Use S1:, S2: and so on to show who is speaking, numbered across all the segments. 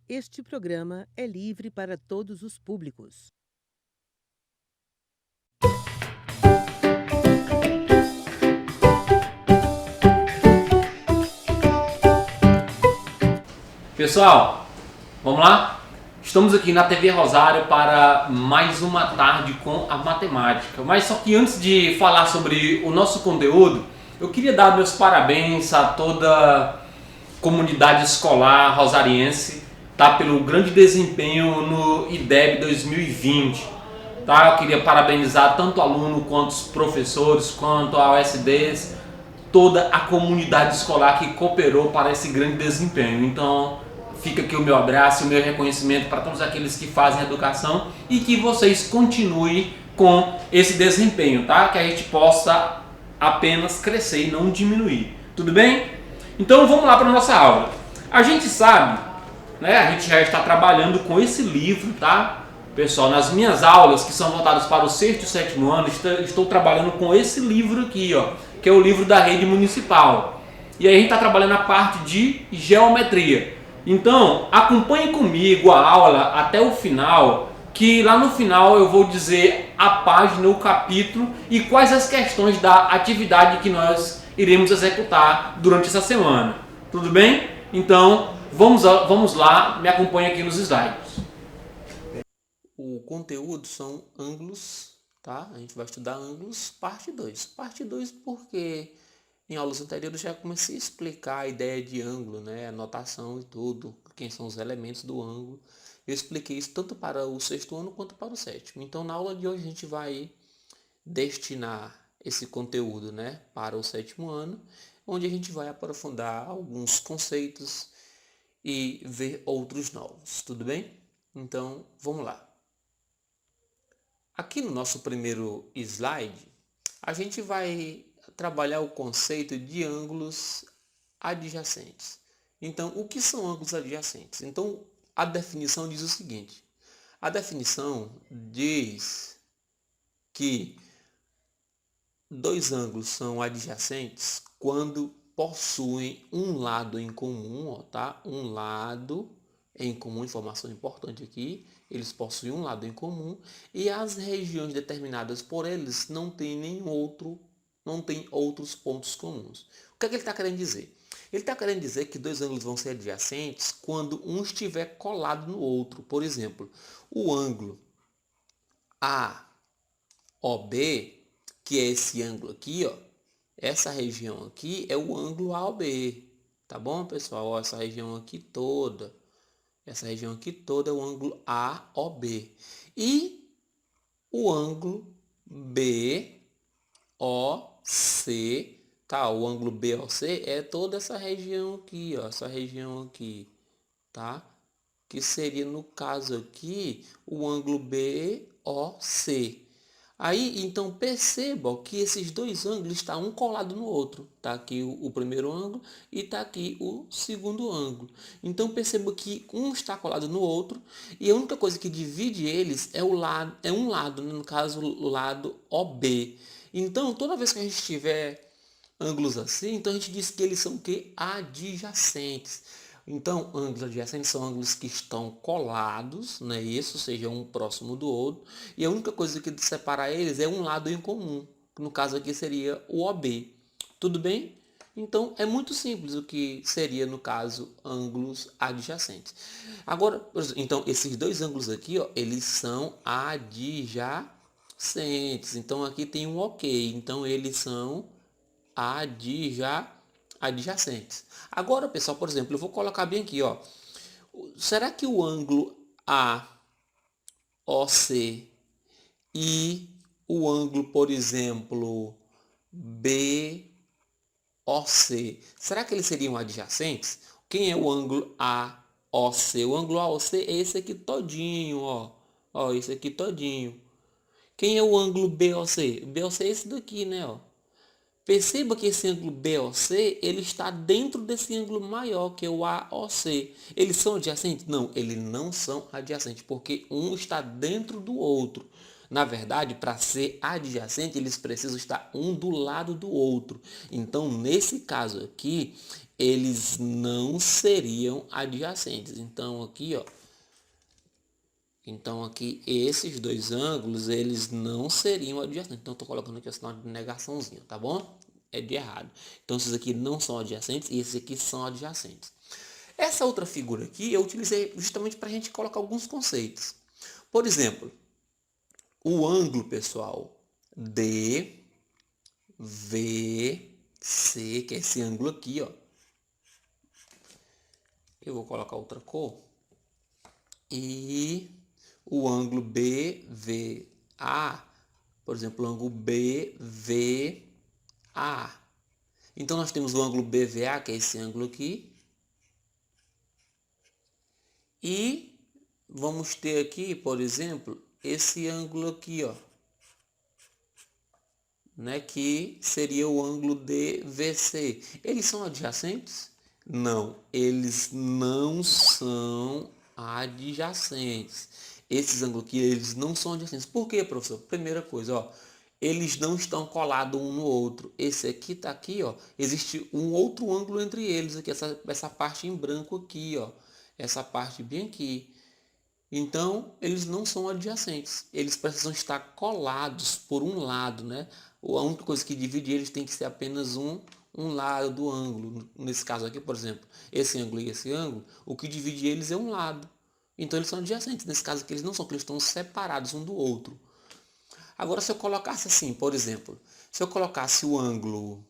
S1: Este programa é livre para todos os públicos.
S2: Pessoal, vamos lá? Estamos aqui na TV Rosário para mais uma tarde com a matemática. Mas só que antes de falar sobre o nosso conteúdo, eu queria dar meus parabéns a toda a comunidade escolar rosariense, tá, pelo grande desempenho no IDEB 2020. Tá? Eu queria parabenizar tanto o aluno quanto os professores, quanto a OSDs, toda a comunidade escolar que cooperou para esse grande desempenho. Então, fica aqui o meu abraço, o meu reconhecimento para todos aqueles que fazem educação e que vocês continuem com esse desempenho, tá? Que a gente possa apenas crescer e não diminuir. Tudo bem? Então, vamos lá para a nossa aula. A gente sabe, né? A gente já está trabalhando com esse livro, tá? Pessoal, nas minhas aulas, que são voltadas para o sexto e sétimo ano, estou trabalhando com esse livro aqui, ó, que é o livro da rede municipal. E aí a gente está trabalhando a parte de geometria. Então, acompanhe comigo a aula até o final, que lá no final eu vou dizer a página, o capítulo e quais as questões da atividade que nós iremos executar durante essa semana. Tudo bem? Então, vamos lá, me acompanhe aqui nos slides. O conteúdo são ângulos, tá? A gente vai estudar ângulos, parte 2. Parte 2 porque em aulas anteriores eu já comecei a explicar a ideia de ângulo, né? A notação e tudo, quem são os elementos do ângulo. Eu expliquei isso tanto para o sexto ano quanto para o sétimo. Então na aula de hoje a gente vai destinar esse conteúdo, né, para o sétimo ano, onde a gente vai aprofundar alguns conceitos e ver outros novos, tudo bem? Então vamos lá. Aqui no nosso primeiro slide, a gente vai trabalhar o conceito de ângulos adjacentes. Então, o que são ângulos adjacentes? Então, a definição diz o seguinte. A definição diz que dois ângulos são adjacentes quando possuem um lado em comum, ó, tá? Um lado em comum, informação importante aqui, eles possuem um lado em comum e as regiões determinadas por eles não têm outros pontos comuns. O que é que ele está querendo dizer? Ele está querendo dizer que dois ângulos vão ser adjacentes quando um estiver colado no outro. Por exemplo, o ângulo AOB, que é esse ângulo aqui, ó, essa região aqui é o ângulo AOB, tá bom, pessoal? Ó, essa região aqui toda é o ângulo AOB. E o ângulo BOC, tá? O ângulo BOC é toda essa região aqui, ó, essa região aqui, tá? Que seria, no caso aqui, o ângulo BOC. Aí, então, perceba que esses dois ângulos estão um colado no outro. Está aqui o primeiro ângulo e está aqui o segundo ângulo. Então, perceba que um está colado no outro e a única coisa que divide eles é um lado, né? No caso, o lado OB. Então, toda vez que a gente tiver ângulos assim, então a gente diz que eles são o quê? Adjacentes. Então, ângulos adjacentes são ângulos que estão colados, né? Isso, seja um próximo do outro. E a única coisa que separa eles é um lado em comum. Que no caso aqui seria o OB. Tudo bem? Então, é muito simples o que seria, no caso, ângulos adjacentes. Agora, então, esses dois ângulos aqui, ó, eles são adjacentes. Então, aqui tem um ok. Então, eles são adjacentes. Agora, pessoal, por exemplo, eu vou colocar bem aqui, ó. Será que o ângulo AOC e o ângulo, por exemplo, BOC, será que eles seriam adjacentes? Quem é o ângulo AOC? O ângulo AOC é esse aqui todinho, ó. Ó, esse aqui todinho. Quem é o ângulo BOC? O BOC é esse daqui, né, ó. Perceba que esse ângulo BOC, ele está dentro desse ângulo maior, que é o AOC. Eles são adjacentes? Não, eles não são adjacentes, porque um está dentro do outro.
S3: Na verdade, para ser adjacente, eles precisam estar um do lado do outro. Então, nesse caso aqui, eles não seriam adjacentes. Então aqui esses dois ângulos, eles não seriam adjacentes. Então estou colocando aqui o sinal de negaçãozinho, tá bom? É de errado. Então esses aqui não são adjacentes e esses aqui são adjacentes. Essa outra figura aqui eu utilizei justamente para a gente colocar alguns conceitos. Por exemplo, o ângulo, pessoal, DVC, que é esse ângulo aqui, ó. Eu vou colocar outra cor. E o ângulo BVA, por exemplo, o ângulo BVA. Então nós temos o ângulo BVA, que é esse ângulo aqui. E vamos ter aqui, por exemplo, esse ângulo aqui, ó, né, que seria o ângulo DVC. Eles são adjacentes? Não, eles não são adjacentes. Esses ângulos aqui, eles não são adjacentes. Por quê, professor? Primeira coisa, ó, eles não estão colados um no outro. Esse aqui está aqui, ó, existe um outro ângulo entre eles, aqui, essa parte em branco aqui, ó, essa parte bem aqui. Então, eles não são adjacentes. Eles precisam estar colados por um lado, né? A única coisa que divide eles tem que ser apenas um lado do ângulo. Nesse caso aqui, por exemplo, esse ângulo e esse ângulo, o que divide eles é um lado. Então, eles são adjacentes. Nesse caso aqui, eles não são, porque eles estão separados um do outro. Agora, se eu colocasse assim, por exemplo, se eu colocasse o ângulo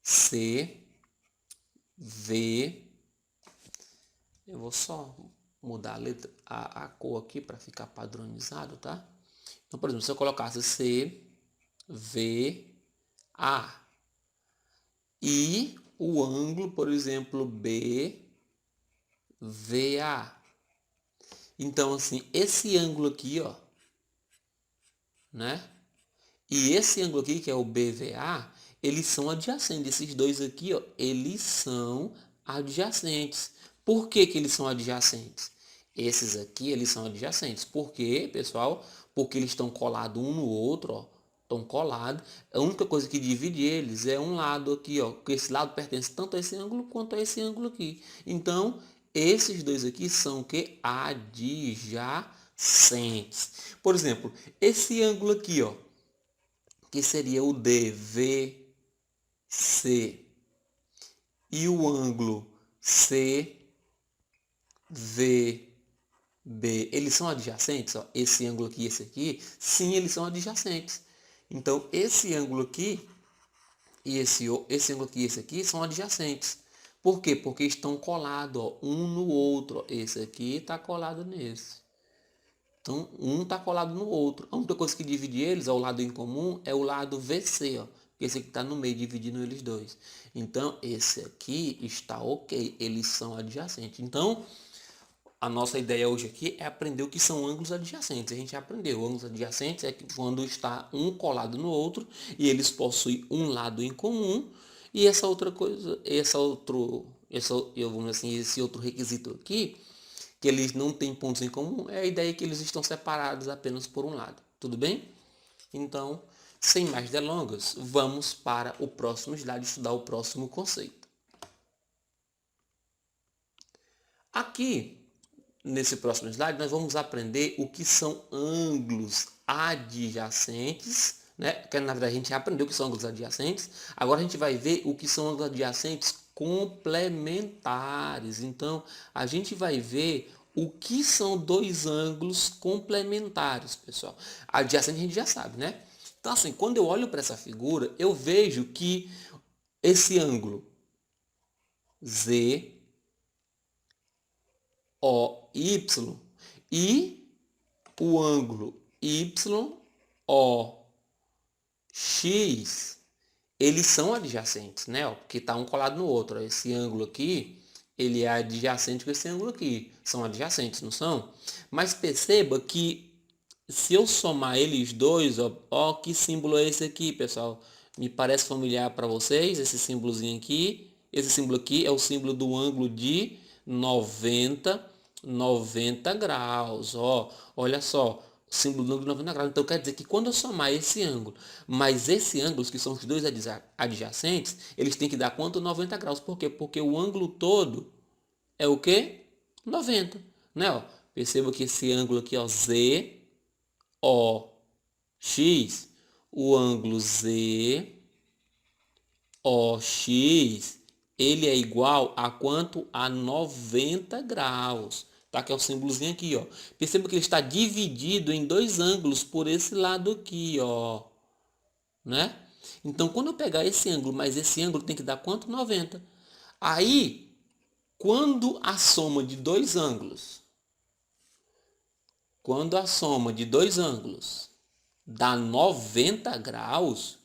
S3: CV, eu vou só mudar a letra, a cor aqui para ficar padronizado, tá? Então, por exemplo, se eu colocasse CVA e o ângulo, por exemplo, BVA. Então, assim, esse ângulo aqui, ó, né? E esse ângulo aqui, que é o BVA, eles são adjacentes. Esses dois aqui, ó, eles são adjacentes. Por que que eles são adjacentes? Esses aqui, eles são adjacentes. Por quê, pessoal? Porque eles estão colados um no outro, ó. Estão colados. A única coisa que divide eles é um lado aqui, ó. Porque esse lado pertence tanto a esse ângulo quanto a esse ângulo aqui. Então, esses dois aqui são o quê? Adjacentes. Por exemplo, esse ângulo aqui, ó, que seria o DVC, e o ângulo CVB, eles são adjacentes? Ó, esse ângulo aqui e esse aqui, sim, eles são adjacentes. Então, esse ângulo aqui e esse ângulo aqui e esse aqui são adjacentes. Por quê? Porque estão colados, ó, um no outro. Ó. Esse aqui está colado nesse. Então, um está colado no outro. A única coisa que divide eles, ao lado em comum, é o lado VC, ó. Esse aqui está no meio, dividindo eles dois. Então, esse aqui está ok. Eles são adjacentes. Então, a nossa ideia hoje aqui é aprender o que são ângulos adjacentes. A gente já aprendeu. Ângulos adjacentes é quando está um colado no outro e eles possuem um lado em comum. E essa outra coisa, esse outro requisito aqui, que eles não têm pontos em comum, é a ideia que eles estão separados apenas por um lado. Tudo bem? Então, sem mais delongas, vamos para o próximo slide estudar o próximo conceito. Aqui, nesse próximo slide, nós vamos aprender o que são ângulos adjacentes, né? Que na verdade a gente já aprendeu o que são ângulos adjacentes. Agora a gente vai ver o que são ângulos adjacentes complementares. Então, a gente vai ver o que são dois ângulos complementares, pessoal. Adjacente a gente já sabe, né? Então, assim, quando eu olho para essa figura, eu vejo que esse ângulo ZOY e o ângulo YOX, eles são adjacentes, né? Porque está um colado no outro. Esse ângulo aqui, ele é adjacente com esse ângulo aqui. São adjacentes, não são? Mas perceba que se eu somar eles dois, ó, que símbolo é esse aqui, pessoal? Me parece familiar para vocês, esse símbolozinho aqui. Esse símbolo aqui é o símbolo do ângulo de 90 graus, ó. Olha só, símbolo do ângulo de 90 graus. Então quer dizer que quando eu somar esse ângulo mais esse ângulo, que são os dois adjacentes, eles têm que dar quanto? 90 graus. Por quê? Porque o ângulo todo é o quê? 90. Né? Ó, perceba que esse ângulo aqui, ó, Z, O, X, o ângulo Z, O, X, ele é igual a quanto? A 90 graus. Tá? Que é o símbolozinho aqui, ó. Perceba que ele está dividido em dois ângulos por esse lado aqui, ó. Né? Então, quando eu pegar esse ângulo mais esse ângulo, tem que dar quanto? 90. Aí, quando a soma de dois ângulos, dá 90 graus,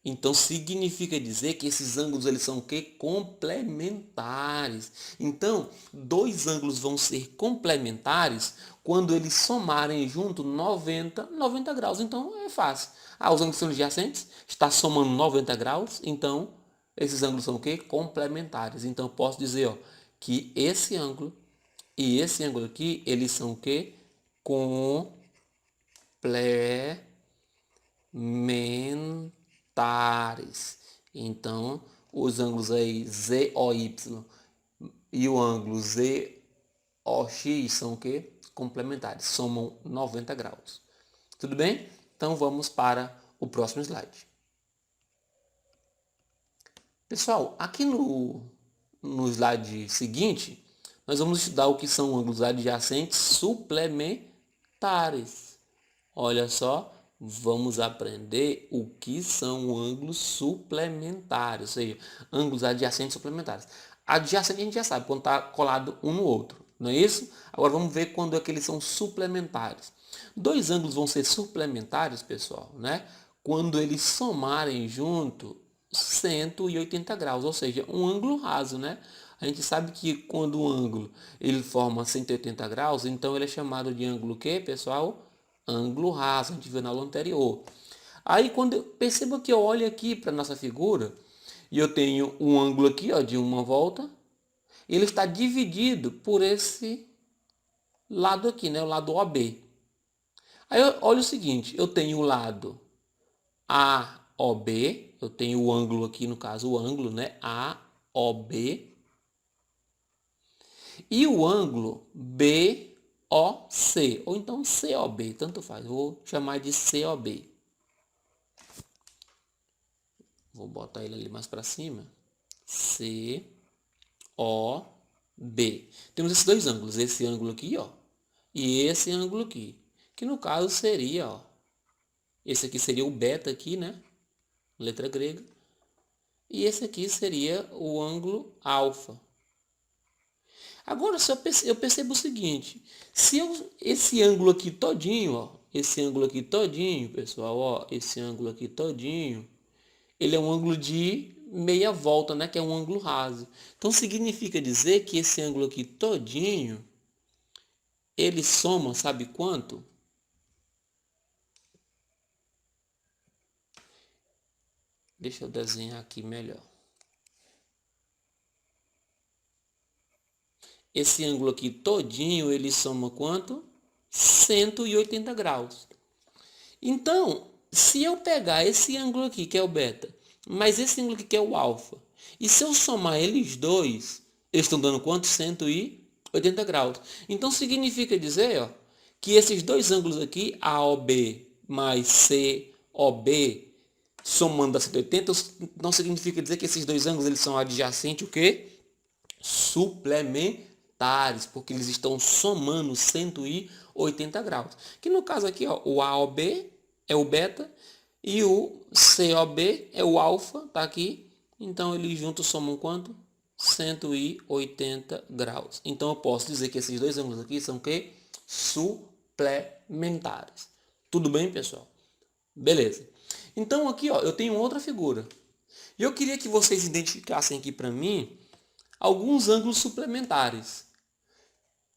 S3: então significa dizer que esses ângulos eles são o quê? Complementares. Então, dois ângulos vão ser complementares quando eles somarem junto 90 graus. Então, é fácil. Os ângulos são adjacentes, está somando 90 graus, então esses ângulos são o quê? Complementares. Então, eu posso dizer, ó, que esse ângulo e esse ângulo aqui, eles são o quê? Complementares. Então, os ângulos aí ZOY e o ângulo ZOX são o quê? Complementares, somam 90 graus. Tudo bem? Então, vamos para o próximo slide. Pessoal, aqui no slide seguinte, nós vamos estudar o que são ângulos adjacentes suplementares. Olha só, vamos aprender o que são ângulos suplementares, ou seja, ângulos adjacentes suplementares. Adjacente a gente já sabe, quando está colado um no outro, não é isso? Agora vamos ver quando é que eles são suplementares. Dois ângulos vão ser suplementares, pessoal, né? Quando eles somarem junto 180 graus, ou seja, um ângulo raso, né? A gente sabe que quando o ângulo ele forma 180 graus, então ele é chamado de ângulo o quê, pessoal? Ângulo raso, a gente viu na aula anterior. Aí quando eu percebo que eu olho aqui para nossa figura e eu tenho um ângulo aqui, ó, de uma volta, ele está dividido por esse lado aqui, né, o lado OB. Aí eu olho o seguinte, eu tenho o lado AOB, eu tenho o ângulo aqui, no caso o ângulo, né, AOB, e o ângulo BOC, ou então COB, tanto faz, vou chamar de COB. Vou botar ele ali mais para cima. COB. Temos esses dois ângulos, esse ângulo aqui, ó, e esse ângulo aqui, que no caso seria, ó, esse aqui seria o beta aqui, né, letra grega, e esse aqui seria o ângulo alfa. Agora, se eu percebo o seguinte, se esse ângulo aqui todinho, ó, esse ângulo aqui todinho, pessoal, ó, esse ângulo aqui todinho, ele é um ângulo de meia volta, né, que é um ângulo raso. Então, significa dizer que esse ângulo aqui todinho, ele soma, sabe quanto? Deixa eu desenhar aqui melhor. Esse ângulo aqui todinho, ele soma quanto? 180 graus. Então, se eu pegar esse ângulo aqui, que é o beta, mais esse ângulo aqui, que é o alfa, e se eu somar eles dois, eles estão dando quanto? 180 graus. Então, significa dizer, ó, que esses dois ângulos aqui, AOB mais COB, somando a 180, não significa dizer que esses dois ângulos eles são adjacentes, o quê? Suplementares, porque eles estão somando 180 graus. Que no caso aqui, ó, o AOB é o beta e o COB é o alfa, tá aqui. Então eles juntos somam quanto? 180 graus. Então eu posso dizer que esses dois ângulos aqui são o quê? Suplementares. Tudo bem, pessoal? Beleza. Então aqui, ó, eu tenho outra figura. E eu queria que vocês identificassem aqui para mim alguns ângulos suplementares.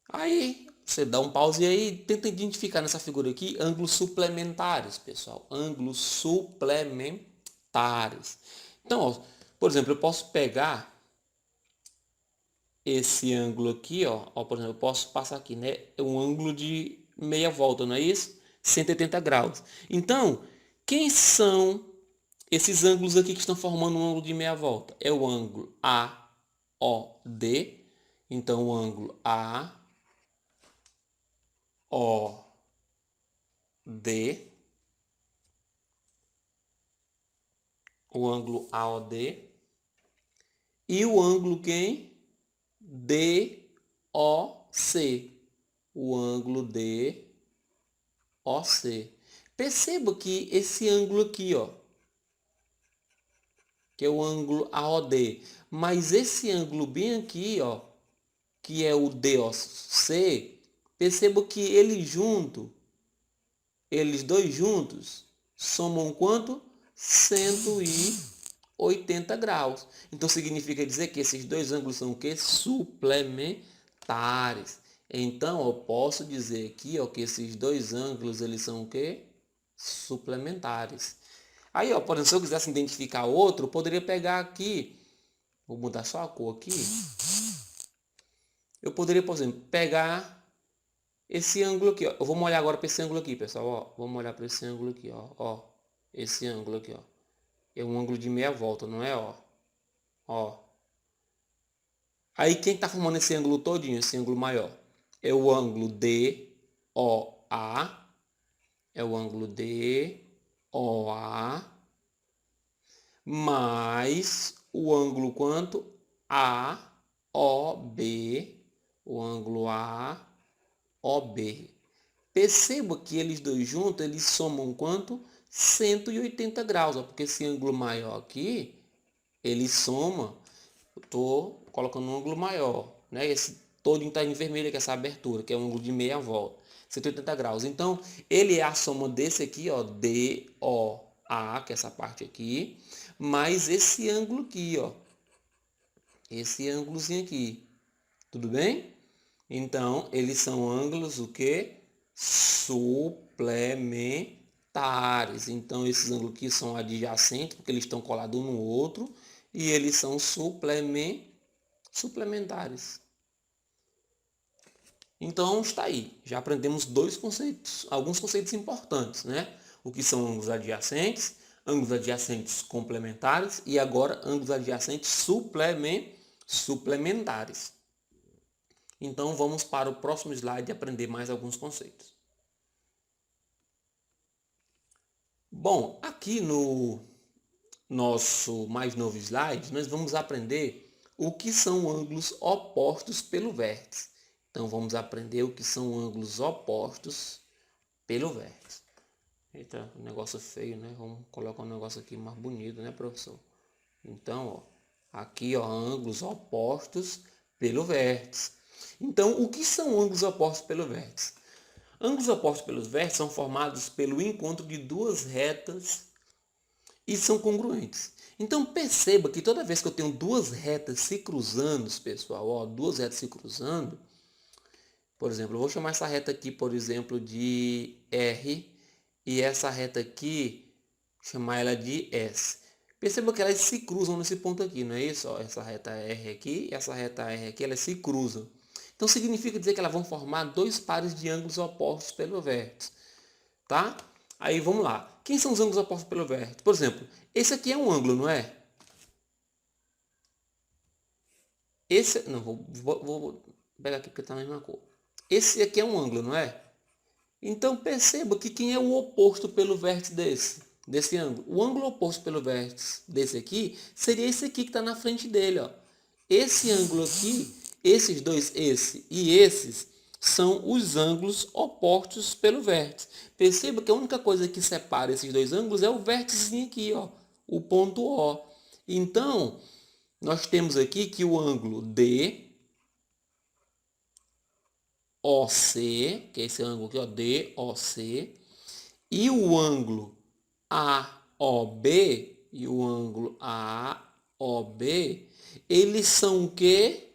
S3: Aí você dá um pause aí e tenta identificar nessa figura aqui ângulos suplementares, pessoal. Ângulos suplementares. Então, ó, por exemplo, eu posso pegar esse ângulo aqui, ó, por exemplo, eu posso passar aqui, né? É um ângulo de meia volta, não é isso? 180 graus. Então, quem são esses ângulos aqui que estão formando um ângulo de meia volta? É o ângulo AOD. Então, o ângulo AOD, o ângulo AOD, e o ângulo quem? DOC, o ângulo DOC. Perceba que esse ângulo aqui, ó, que é o ângulo AOD, mas esse ângulo bem aqui, ó, que é o DOC, perceba que eles dois juntos, somam quanto? 180 graus. Então significa dizer que esses dois ângulos são o quê? Suplementares. Então eu posso dizer aqui, ó, que esses dois ângulos eles são o quê? Suplementares. Aí, ó, por exemplo, se eu quisesse identificar outro, eu poderia pegar aqui, vou mudar só a cor aqui. Eu poderia, por exemplo, pegar esse ângulo aqui, ó. Eu vou olhar agora para esse ângulo aqui, pessoal, ó. Vamos olhar para esse ângulo aqui, ó. Ó, esse ângulo aqui, ó. É um ângulo de meia volta, não é, ó? Ó. Aí quem está formando esse ângulo todinho, esse ângulo maior? É o ângulo DOA. É o ângulo DOA. Mais o ângulo quanto? AOB. O ângulo AOB. Perceba que eles dois juntos, eles somam quanto? 180 graus, ó, porque esse ângulo maior aqui, ele soma, eu estou colocando um ângulo maior, né? Esse todo está em vermelho, que é essa abertura, que é um ângulo de meia volta, 180 graus. Então, ele é a soma desse aqui, ó, DOA, que é essa parte aqui, mais esse ângulo aqui, ó, esse ângulozinho aqui, tudo bem? Então, eles são ângulos o quê? Suplementares. Então, esses ângulos aqui são adjacentes, porque eles estão colados um no outro, e eles são suplementares. Então, está aí. Já aprendemos alguns conceitos importantes, né? O que são ângulos adjacentes complementares, e agora ângulos adjacentes suplementares. Então, vamos para o próximo slide e aprender mais alguns conceitos. Bom, aqui no nosso mais novo slide, nós vamos aprender o que são ângulos opostos pelo vértice. Então, vamos aprender o que são ângulos opostos pelo vértice. Eita, um negócio feio, né? Vamos colocar um negócio aqui mais bonito, né, professor? Então, ó, aqui, ó, ângulos opostos pelo vértice. Então, o que são ângulos opostos pelo vértice? Ângulos opostos pelos vértices são formados pelo encontro de duas retas e são congruentes. Então, perceba que toda vez que eu tenho duas retas se cruzando, pessoal, ó, duas retas se cruzando, por exemplo, eu vou chamar essa reta aqui, por exemplo, de R, e essa reta aqui, chamar ela de S. Perceba que elas se cruzam nesse ponto aqui, não é isso? Ó, essa reta R aqui e essa reta R aqui, elas se cruzam. Então, significa dizer que elas vão formar dois pares de ângulos opostos pelo vértice. Tá? Aí, vamos lá. Quem são os ângulos opostos pelo vértice? Por exemplo, esse aqui é um ângulo, não é? Esse... Não, vou pegar aqui porque está na mesma cor. Esse aqui é um ângulo, não é? Então, perceba que quem é o oposto pelo vértice desse ângulo? O ângulo oposto pelo vértice desse aqui seria esse aqui que está na frente dele, ó. Esse ângulo aqui, esses dois, esse e esses, são os ângulos opostos pelo vértice. Perceba que a única coisa que separa esses dois ângulos é o vérticezinho aqui, ó, o ponto O. Então, nós temos aqui que o ângulo DOC, que é esse ângulo aqui, ó, DOC, e o ângulo AOB, eles são o quê?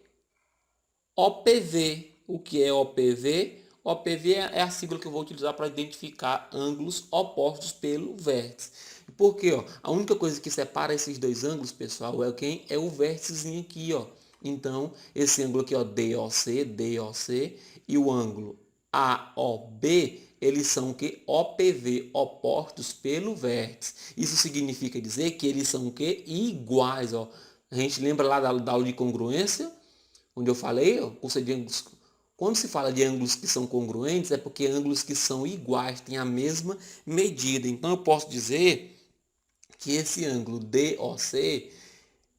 S3: OPV. O que é OPV? OPV é a sigla que eu vou utilizar para identificar ângulos opostos pelo vértice. Por quê? Ó? A única coisa que separa esses dois ângulos, pessoal, é quem? É o vérticezinho aqui, ó. Então, esse ângulo aqui, ó, DOC, e o ângulo AOB, eles são o quê? OPV, opostos pelo vértice. Isso significa dizer que eles são o quê? Iguais, ó. A gente lembra lá da aula de congruência, onde eu falei, ó, quando se fala de ângulos que são congruentes, é porque ângulos que são iguais, têm a mesma medida. Então eu posso dizer que esse ângulo DOC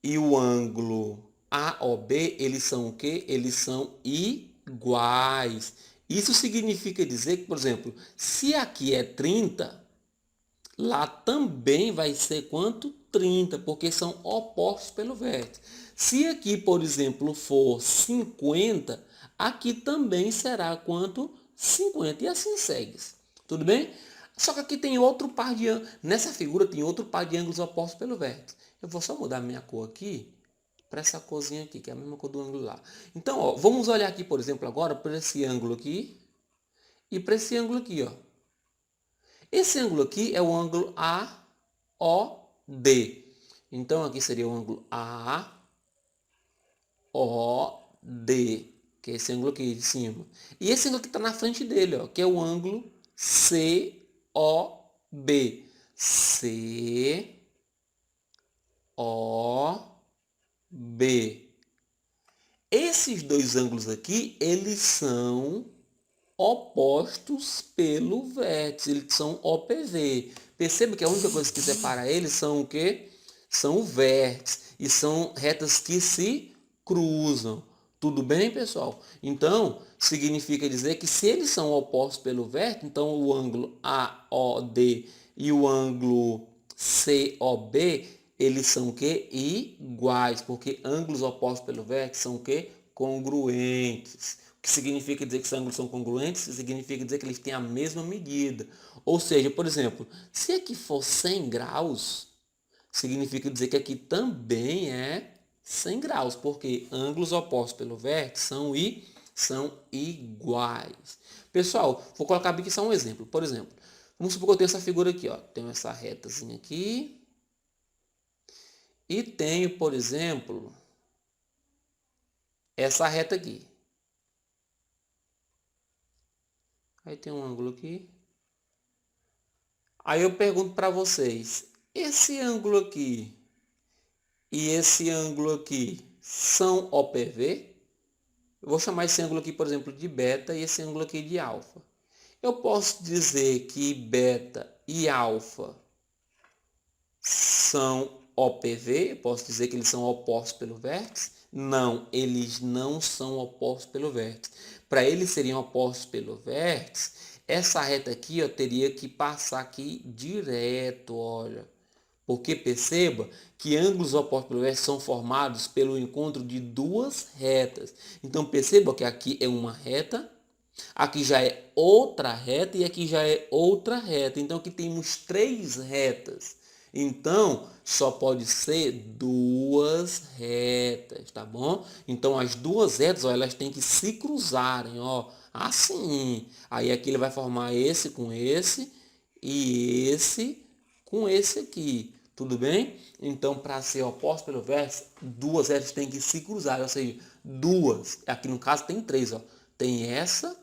S3: e o ângulo AOB, eles são o quê? Eles são iguais. Isso significa dizer que, por exemplo, se aqui é 30, lá também vai ser quanto? 30, porque são opostos pelo vértice. Se aqui, por exemplo, for 50, aqui também será quanto? 50. E assim segue. Tudo bem? Só que aqui tem outro par de ângulos. Nessa figura tem outro par de ângulos opostos pelo vértice. Eu vou só mudar minha cor aqui para essa corzinha aqui, que é a mesma cor do ângulo lá. Então, ó, vamos olhar aqui, por exemplo, agora para esse ângulo aqui e para esse ângulo aqui, ó. Esse ângulo aqui é o ângulo AOD. Então, aqui seria o ângulo AOD, que é esse ângulo aqui de cima. E esse ângulo que está na frente dele, ó, que é o ângulo COB. COB. Esses dois ângulos aqui, eles são opostos pelo vértice, eles são OPV. Perceba que a única coisa que separa eles são o quê? São o vértice. E são retas que se cruzam. Tudo bem, pessoal? Então, significa dizer que se eles são opostos pelo vértice, então o ângulo AOD e o ângulo COB, eles são o quê? Iguais, porque ângulos opostos pelo vértice são o quê? Congruentes. O que significa dizer que os ângulos são congruentes? Significa dizer que eles têm a mesma medida. Ou seja, por exemplo, se aqui for 100 graus, significa dizer que aqui também é 100 graus, porque ângulos opostos pelo vértice são iguais. Pessoal, vou colocar aqui só um exemplo. Por exemplo, vamos supor que eu tenho essa figura aqui, ó. Tenho essa retazinha aqui. E tenho, por exemplo, essa reta aqui. Aí tem um ângulo aqui. Aí eu pergunto para vocês, esse ângulo aqui e esse ângulo aqui são OPV? Eu vou chamar esse ângulo aqui, por exemplo, de beta e esse ângulo aqui de alfa. Eu posso dizer que beta e alfa são OPV? Eu posso dizer que eles são opostos pelo vértice? Não, eles não são opostos pelo vértice. Para eles serem opostos pelo vértice, essa reta aqui, ó, teria que passar aqui direto, olha. Porque perceba que ângulos opostos pelo vértice são formados pelo encontro de duas retas. Então perceba que aqui é uma reta, aqui já é outra reta e aqui já é outra reta. Então aqui temos três retas. Então, só pode ser duas retas, tá bom? Então, as duas retas, ó, elas têm que se cruzarem, ó, assim. Aí aqui ele vai formar esse com esse e esse com esse aqui, tudo bem? Então, para ser oposto pelo vértice, duas retas têm que se cruzar, ou seja, duas. Aqui no caso tem três, ó. Tem essa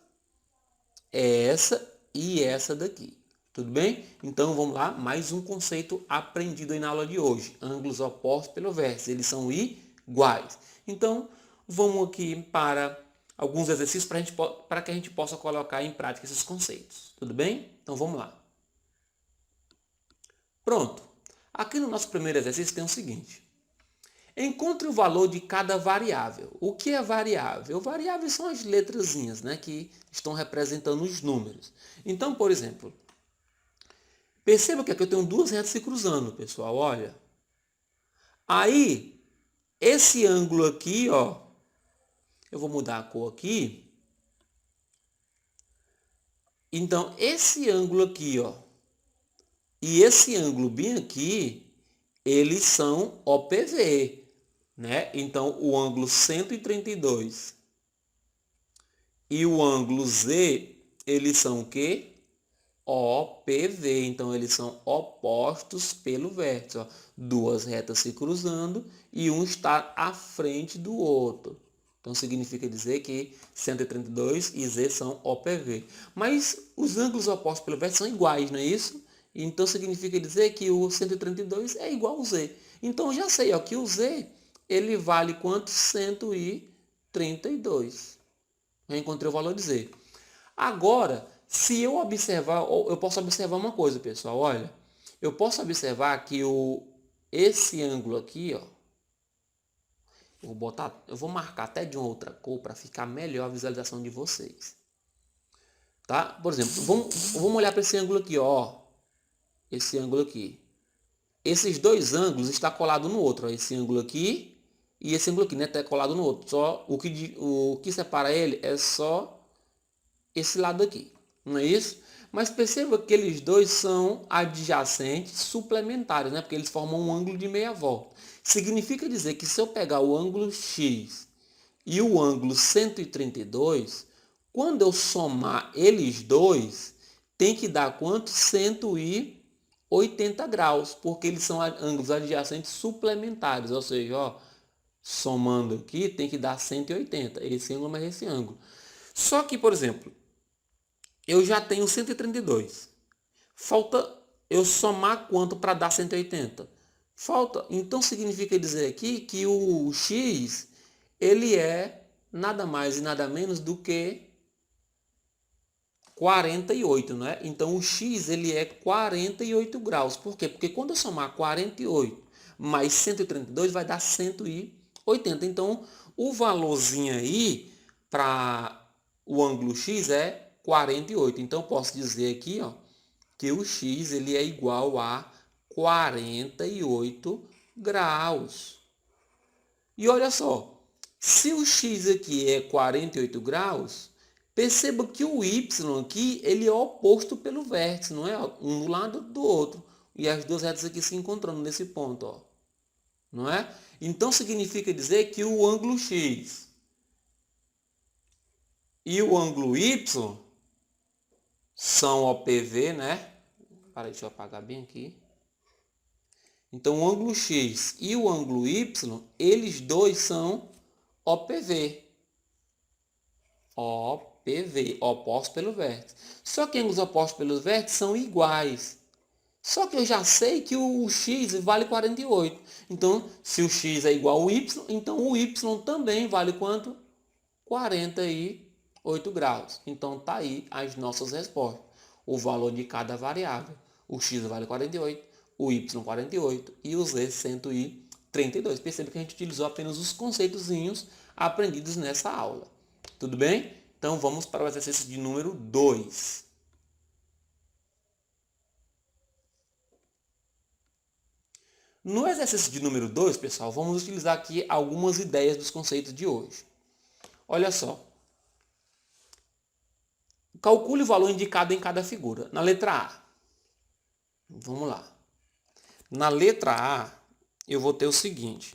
S3: e essa daqui. Tudo bem? Então vamos lá, mais um conceito aprendido aí na aula de hoje. Ângulos opostos pelo vértice, eles são iguais. Então vamos aqui para alguns exercícios para que a gente possa colocar em prática esses conceitos. Tudo bem? Então vamos lá. Pronto. Aqui no nosso primeiro exercício tem o seguinte. Encontre o valor de cada variável. O que é variável? Variáveis são as letrazinhas, né, que estão representando os números. Então, por exemplo, perceba que aqui eu tenho duas retas se cruzando, pessoal, olha. Aí, esse ângulo aqui, ó, eu vou mudar a cor aqui. Então, esse ângulo aqui, ó, e esse ângulo bem aqui, eles são OPV, né? Então, o ângulo 132 e o ângulo Z, eles são o quê? OPV, então eles são opostos pelo vértice, ó. Duas retas se cruzando e um está à frente do outro. Então significa dizer que 132 e Z são OPV. Mas os ângulos opostos pelo vértice são iguais, não é isso? Então significa dizer que o 132 é igual ao Z. Então eu já sei ó, que o Z ele vale quanto? 132. Eu encontrei o valor de Z. Agora, se eu observar, eu posso observar uma coisa, pessoal. Olha, eu posso observar que esse ângulo aqui, ó, eu vou marcar até de uma outra cor para ficar melhor a visualização de vocês. Tá? Por exemplo, vamos olhar para esse ângulo aqui, ó. Esse ângulo aqui. Esses dois ângulos estão colados no outro, ó. Esse ângulo aqui e esse ângulo aqui, né? Está colado no outro. Só o que separa ele é só esse lado aqui. Não é isso? Mas perceba que eles dois são adjacentes suplementares, né? Porque eles formam um ângulo de meia volta. Significa dizer que se eu pegar o ângulo X e o ângulo 132, quando eu somar eles dois, tem que dar quanto? 180 graus, porque eles são ângulos adjacentes suplementares, ou seja, ó, somando aqui tem que dar 180, esse ângulo mais esse ângulo. Só que, por exemplo, eu já tenho 132. Falta eu somar quanto para dar 180? Falta. Então significa dizer aqui que o X ele é nada mais e nada menos do que 48, né? Então o X ele é 48 graus. Por quê? Porque quando eu somar 48 mais 132 vai dar 180. Então o valorzinho aí para o ângulo X é 48. Então eu posso dizer aqui, ó, que o X ele é igual a 48 graus. E olha só, se o X aqui é 48 graus, perceba que o Y aqui ele é oposto pelo vértice, não é? Um do lado do outro. E as duas retas aqui se encontrando nesse ponto, ó. Não é? Então significa dizer que o ângulo X e o ângulo Y são OPV, né? Deixa eu apagar bem aqui. Então o ângulo X e o ângulo Y, eles dois são OPV. OPV, opostos pelo vértice. Só que ângulos opostos pelos vértices são iguais. Só que eu já sei que o X vale 48. Então, se o X é igual ao Y, então o Y também vale quanto? 48 graus. Então, tá aí as nossas respostas. O valor de cada variável. O X vale 48, o Y 48 e o Z 132. Perceba que a gente utilizou apenas os conceitozinhos aprendidos nessa aula. Tudo bem? Então, vamos para o exercício de número 2. No exercício de número 2, pessoal, vamos utilizar aqui algumas ideias dos conceitos de hoje. Olha só. Calcule o valor indicado em cada figura. Na letra A. Vamos lá. Na letra A, eu vou ter o seguinte.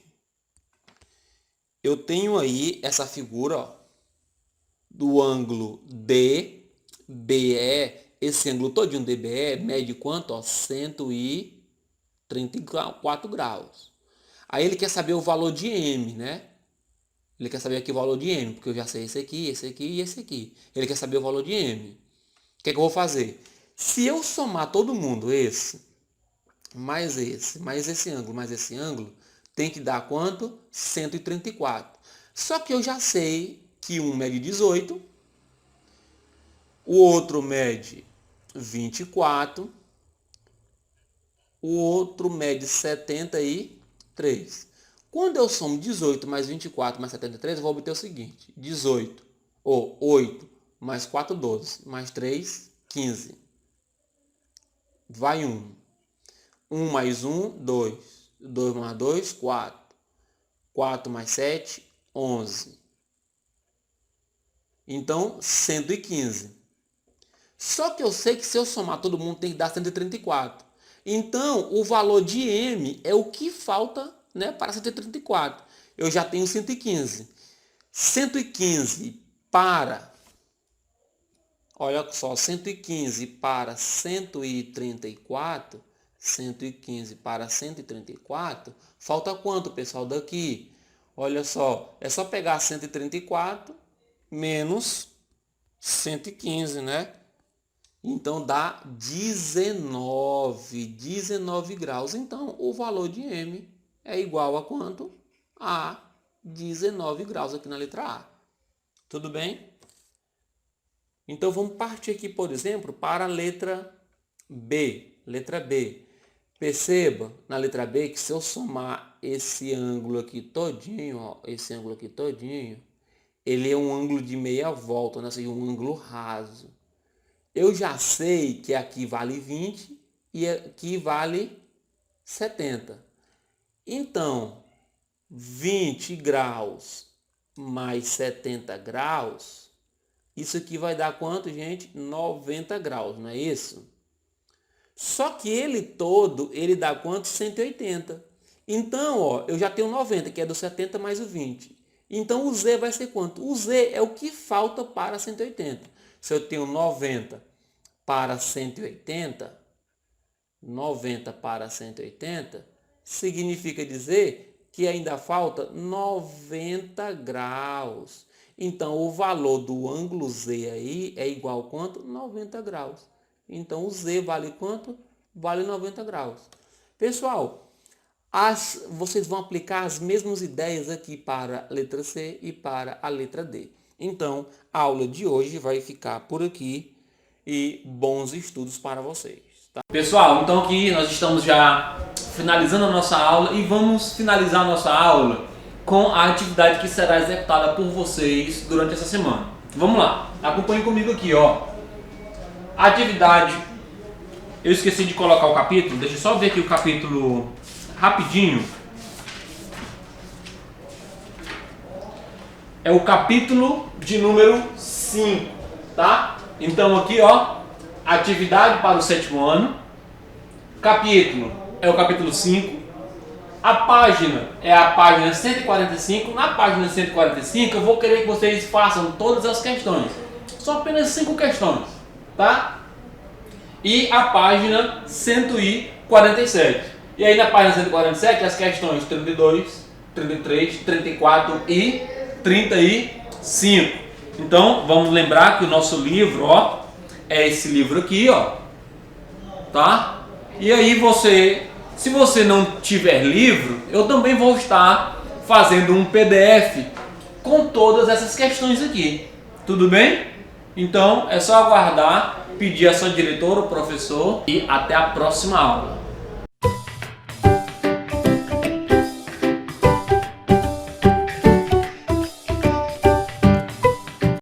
S3: Eu tenho aí essa figura, ó, do ângulo DBE. Esse ângulo todinho DBE mede quanto? Ó, 134 graus. Aí ele quer saber o valor de M, né? Ele quer saber aqui o valor de M, porque eu já sei esse aqui, esse aqui e esse aqui. Ele quer saber o valor de M. O que é que eu vou fazer? Se eu somar todo mundo, esse, mais esse ângulo, tem que dar quanto? 134. Só que eu já sei que um mede 18, o outro mede 24, o outro mede 73. Quando eu somo 18 mais 24 mais 73, eu vou obter o seguinte. 18, ou 8, mais 4, 12, mais 3, 15. Vai 1. 1 mais 1, 2. 2 mais 2, 4. 4 mais 7, 11. Então, 115. Só que eu sei que se eu somar todo mundo tem que dar 134. Então, o valor de M é o que falta, né, para 134. Eu já tenho 115. 115 para... Olha só, 115 para 134... 115 para 134, falta quanto, pessoal, daqui? Olha só, é só pegar 134 menos 115, né? Então dá 19 graus. Então o valor de M é igual a quanto? A 19 graus aqui na letra A. Tudo bem? Então vamos partir aqui, por exemplo, para a letra B. Letra B. Perceba na letra B que se eu somar esse ângulo aqui todinho, ó, esse ângulo aqui todinho, ele é um ângulo de meia volta, né? Ou seja, um ângulo raso. Eu já sei que aqui vale 20 e aqui vale 70. Então, 20 graus mais 70 graus, isso aqui vai dar quanto, gente? 90 graus, não é isso? Só que ele todo, ele dá quanto? 180. Então, ó, eu já tenho 90, que é do 70 mais o 20. Então, o Z vai ser quanto? O Z é o que falta para 180. Se eu tenho 90 para 180, 90 para 180, significa dizer que ainda falta 90 graus. Então, o valor do ângulo Z aí é igual a quanto? 90 graus. Então, o Z vale quanto? Vale 90 graus. Pessoal, vocês vão aplicar as mesmas ideias aqui para a letra C e para a letra D. Então, a aula de hoje vai ficar por aqui e bons estudos para vocês. Tá?
S2: Pessoal, então aqui nós estamos já finalizando a nossa aula e vamos finalizar a nossa aula com a atividade que será executada por vocês durante essa semana. Vamos lá, acompanhem comigo aqui, ó. A atividade, eu esqueci de colocar o capítulo, deixa eu só ver aqui o capítulo rapidinho. É o capítulo de número 5, tá? Então aqui, ó, atividade para o 7º ano. Capítulo é o capítulo 5. A página é a página 145. Na página 145 eu vou querer que vocês façam todas as questões. São apenas 5 questões, tá? E a página 147. E aí na página 147 as questões 32, 33, 34 e 35. Então vamos lembrar que o nosso livro, ó, é esse livro aqui, ó, tá? E aí se você não tiver livro, eu também vou estar fazendo um PDF com todas essas questões aqui. Tudo bem? Então é só aguardar, pedir a sua diretora ou professor e até a próxima aula.